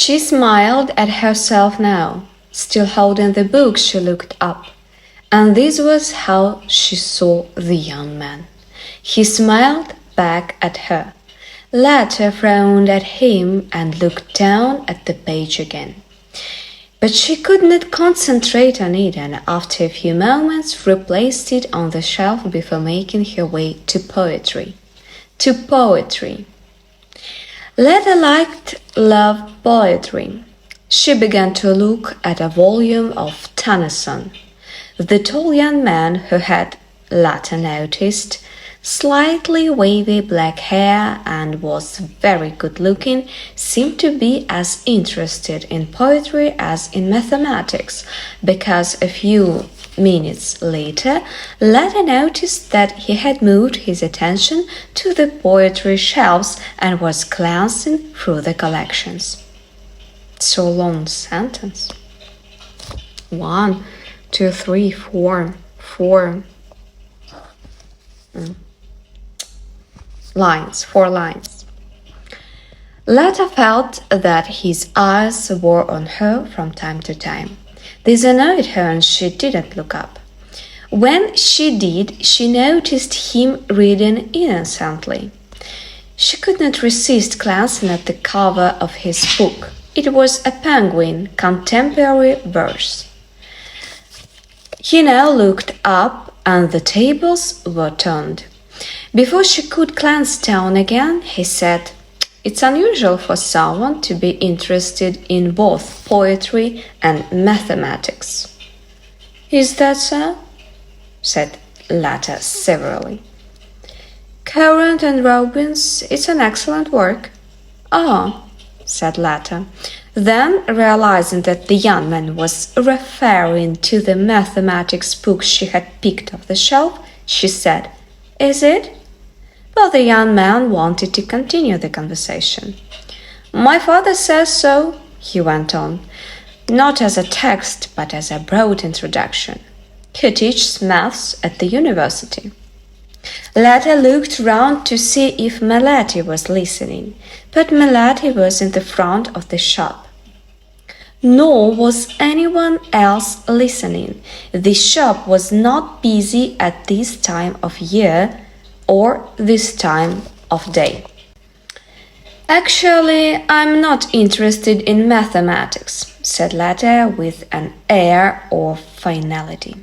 She smiled at herself now. Still holding the book, she looked up. And this was how she saw the young man. He smiled back at her. Later frowned at him and looked down at the page again. But she could not concentrate on it, and after a few moments replaced it on the shelf before making her way to poetry. To poetry. Letta loved poetry. She began to look at a volume of Tennyson. The tall young man who had, Letta noticed, slightly wavy black hair and was very good-looking, seemed to be as interested in poetry as in mathematics, because a few minutes later, Letta noticed that he had moved his attention to the poetry shelves and was glancing through the collections. So long sentence. 1, 2, 3, 4 lines, 4 lines. Letta felt that his eyes were on her from time to time. This annoyed her and she didn't look up. When she did, she noticed him reading innocently. She could not resist glancing at the cover of his book. It was a Penguin contemporary verse. He now looked up and the tables were turned. Before she could glance down again, he said, "It's unusual for someone to be interested in both poetry and mathematics." "Is that so?" said Letta severely. "Courant and Robbins, it's an excellent work." "Oh," said Letta. Then, realizing that the young man was referring to the mathematics book she had picked off the shelf, she said, "Is it?" But the young man wanted to continue the conversation. "My father says so," he went on, "not as a text, but as a broad introduction. He teaches maths at the university." Letta looked round to see if Melati was listening, but Melati was in the front of the shop. Nor was anyone else listening. The shop was not busy at this time of year or this time of day. "Actually, I'm not interested in mathematics," said Letta with an air of finality.